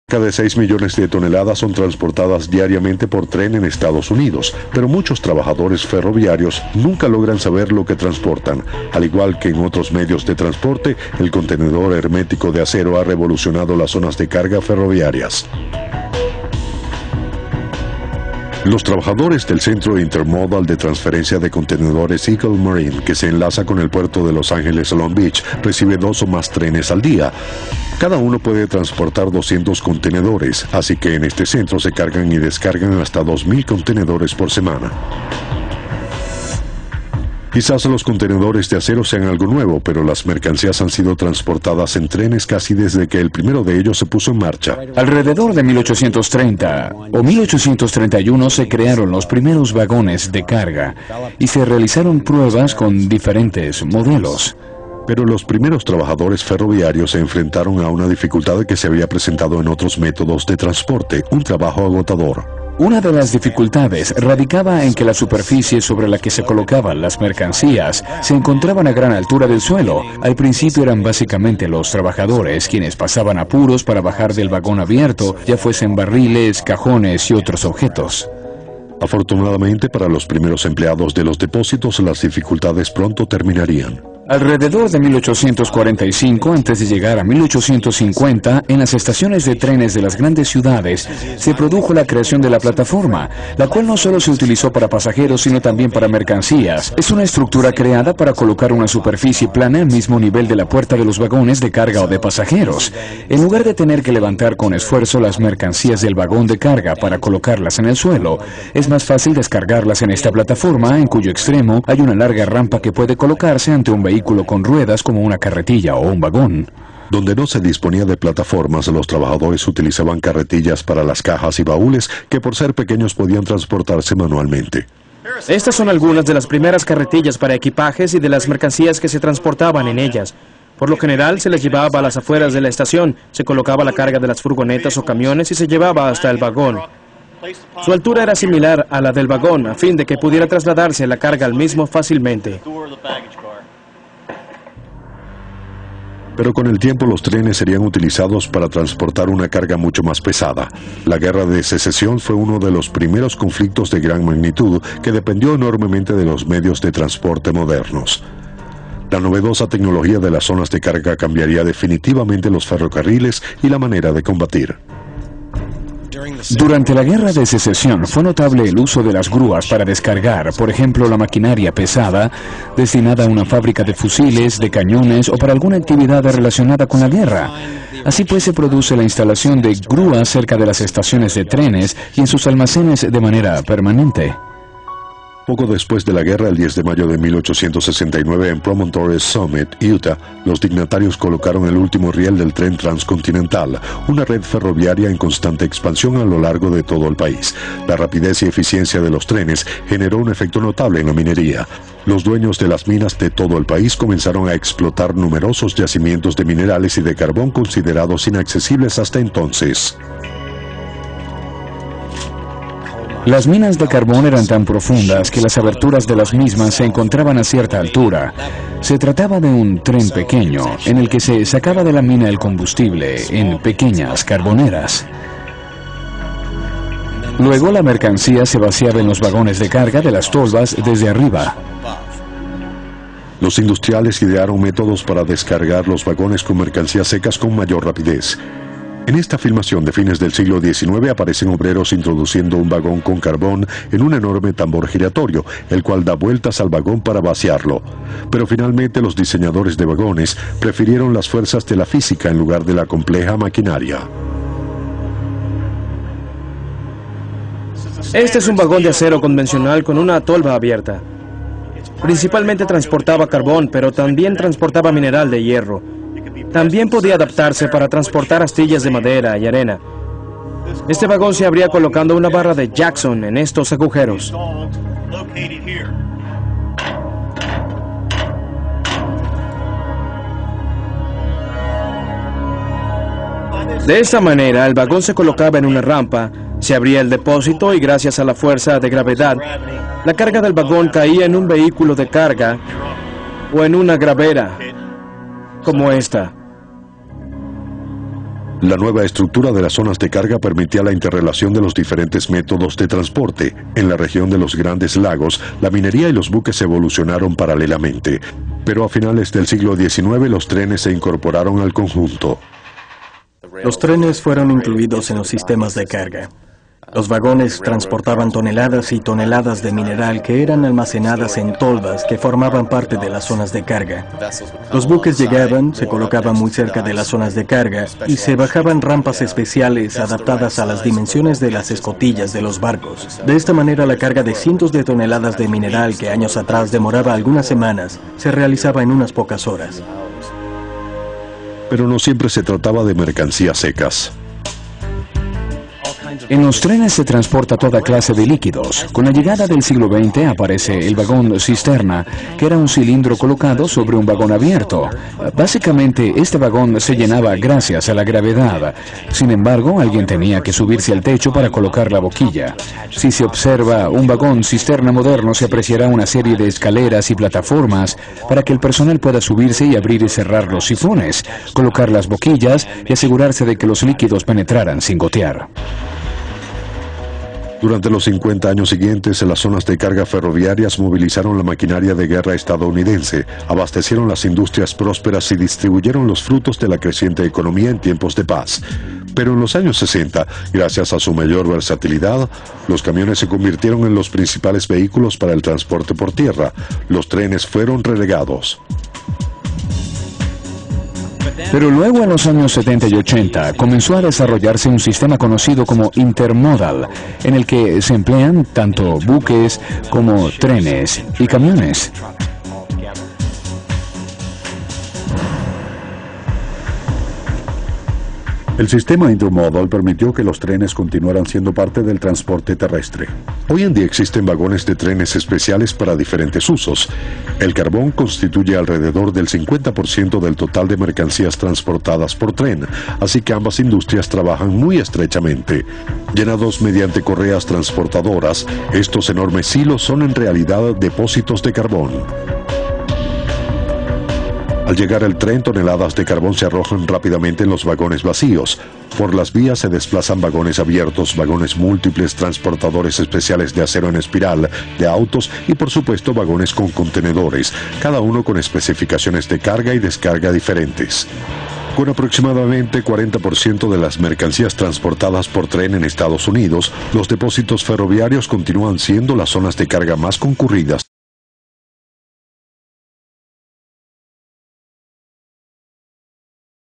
Cerca de 6 millones de toneladas son transportadas diariamente por tren en Estados Unidos, pero muchos trabajadores ferroviarios nunca logran saber lo que transportan. Al igual que en otros medios de transporte, el contenedor hermético de acero ha revolucionado las zonas de carga ferroviarias. Los trabajadores del Centro Intermodal de Transferencia de Contenedores Eagle Marine, que se enlaza con el puerto de Los Ángeles Long Beach, recibe 2 o más trenes al día. Cada uno puede transportar 200 contenedores, así que en este centro se cargan y descargan hasta 2.000 contenedores por semana. Quizás los contenedores de acero sean algo nuevo, pero las mercancías han sido transportadas en trenes casi desde que el primero de ellos se puso en marcha. Alrededor de 1830 o 1831 se crearon los primeros vagones de carga y se realizaron pruebas con diferentes modelos. Pero los primeros trabajadores ferroviarios se enfrentaron a una dificultad que se había presentado en otros métodos de transporte, un trabajo agotador. Una de las dificultades radicaba en que la superficie sobre la que se colocaban las mercancías se encontraban a gran altura del suelo. Al principio eran básicamente los trabajadores quienes pasaban apuros para bajar del vagón abierto, ya fuesen barriles, cajones y otros objetos. Afortunadamente para los primeros empleados de los depósitos, las dificultades pronto terminarían. Alrededor de 1845, antes de llegar a 1850, en las estaciones de trenes de las grandes ciudades, se produjo la creación de la plataforma, la cual no solo se utilizó para pasajeros, sino también para mercancías. Es una estructura creada para colocar una superficie plana al mismo nivel de la puerta de los vagones de carga o de pasajeros. En lugar de tener que levantar con esfuerzo las mercancías del vagón de carga para colocarlas en el suelo, es más fácil descargarlas en esta plataforma, en cuyo extremo hay una larga rampa que puede colocarse ante un vehículo con ruedas como una carretilla o un vagón. Donde no se disponía de plataformas, los trabajadores utilizaban carretillas para las cajas y baúles que por ser pequeños podían transportarse manualmente. Estas son algunas de las primeras carretillas para equipajes y de las mercancías que se transportaban en ellas. Por lo general se les llevaba a las afueras de la estación, se colocaba la carga de las furgonetas o camiones y se llevaba hasta el vagón. Su altura era similar a la del vagón, a fin de que pudiera trasladarse la carga al mismo fácilmente. Pero con el tiempo los trenes serían utilizados para transportar una carga mucho más pesada. La Guerra de Secesión fue uno de los primeros conflictos de gran magnitud que dependió enormemente de los medios de transporte modernos. La novedosa tecnología de las zonas de carga cambiaría definitivamente los ferrocarriles y la manera de combatir. Durante la Guerra de Secesión fue notable el uso de las grúas para descargar, por ejemplo, la maquinaria pesada destinada a una fábrica de fusiles, de cañones o para alguna actividad relacionada con la guerra. Así pues se produce la instalación de grúas cerca de las estaciones de trenes y en sus almacenes de manera permanente. Poco después de la guerra, el 10 de mayo de 1869, en Promontory Summit, Utah, los dignatarios colocaron el último riel del tren transcontinental, una red ferroviaria en constante expansión a lo largo de todo el país. La rapidez y eficiencia de los trenes generó un efecto notable en la minería. Los dueños de las minas de todo el país comenzaron a explotar numerosos yacimientos de minerales y de carbón considerados inaccesibles hasta entonces. Las minas de carbón eran tan profundas que las aberturas de las mismas se encontraban a cierta altura. Se trataba de un tren pequeño en el que se sacaba de la mina el combustible en pequeñas carboneras. Luego la mercancía se vaciaba en los vagones de carga de las tolvas desde arriba. Los industriales idearon métodos para descargar los vagones con mercancías secas con mayor rapidez. En esta filmación de fines del siglo XIX aparecen obreros introduciendo un vagón con carbón en un enorme tambor giratorio, el cual da vueltas al vagón para vaciarlo. Pero finalmente los diseñadores de vagones prefirieron las fuerzas de la física en lugar de la compleja maquinaria. Este es un vagón de acero convencional con una tolva abierta. Principalmente transportaba carbón, pero también transportaba mineral de hierro. También podía adaptarse para transportar astillas de madera y arena. Este vagón se abría colocando una barra de Jackson en estos agujeros. De esta manera, el vagón se colocaba en una rampa, se abría el depósito y gracias a la fuerza de gravedad, la carga del vagón caía en un vehículo de carga o en una gravera, como esta. La nueva estructura de las zonas de carga permitía la interrelación de los diferentes métodos de transporte. En la región de los Grandes Lagos, la minería y los buques evolucionaron paralelamente, pero a finales del siglo XIX los trenes se incorporaron al conjunto. Los trenes fueron incluidos en los sistemas de carga. Los vagones transportaban toneladas y toneladas de mineral que eran almacenadas en tolvas que formaban parte de las zonas de carga. Los buques llegaban, se colocaban muy cerca de las zonas de carga y se bajaban rampas especiales adaptadas a las dimensiones de las escotillas de los barcos. De esta manera, la carga de cientos de toneladas de mineral que años atrás demoraba algunas semanas, se realizaba en unas pocas horas. Pero no siempre se trataba de mercancías secas. En los trenes se transporta toda clase de líquidos. Con la llegada del siglo XX aparece el vagón cisterna, que era un cilindro colocado sobre un vagón abierto. Básicamente, este vagón se llenaba gracias a la gravedad. Sin embargo, alguien tenía que subirse al techo para colocar la boquilla. Si se observa un vagón cisterna moderno, se apreciará una serie de escaleras y plataformas para que el personal pueda subirse y abrir y cerrar los sifones, colocar las boquillas y asegurarse de que los líquidos penetraran sin gotear. Durante los 50 años siguientes, las zonas de carga ferroviarias movilizaron la maquinaria de guerra estadounidense, abastecieron las industrias prósperas y distribuyeron los frutos de la creciente economía en tiempos de paz. Pero en los años 60, gracias a su mayor versatilidad, los camiones se convirtieron en los principales vehículos para el transporte por tierra. Los trenes fueron relegados. Pero luego, en los años 70 y 80, comenzó a desarrollarse un sistema conocido como intermodal, en el que se emplean tanto buques como trenes y camiones. El sistema intermodal permitió que los trenes continuaran siendo parte del transporte terrestre. Hoy en día existen vagones de trenes especiales para diferentes usos. El carbón constituye alrededor del 50% del total de mercancías transportadas por tren, así que ambas industrias trabajan muy estrechamente. Llenados mediante correas transportadoras, estos enormes silos son en realidad depósitos de carbón. Al llegar el tren, toneladas de carbón se arrojan rápidamente en los vagones vacíos. Por las vías se desplazan vagones abiertos, vagones múltiples, transportadores especiales de acero en espiral, de autos y por supuesto vagones con contenedores, cada uno con especificaciones de carga y descarga diferentes. Con aproximadamente 40% de las mercancías transportadas por tren en Estados Unidos, los depósitos ferroviarios continúan siendo las zonas de carga más concurridas.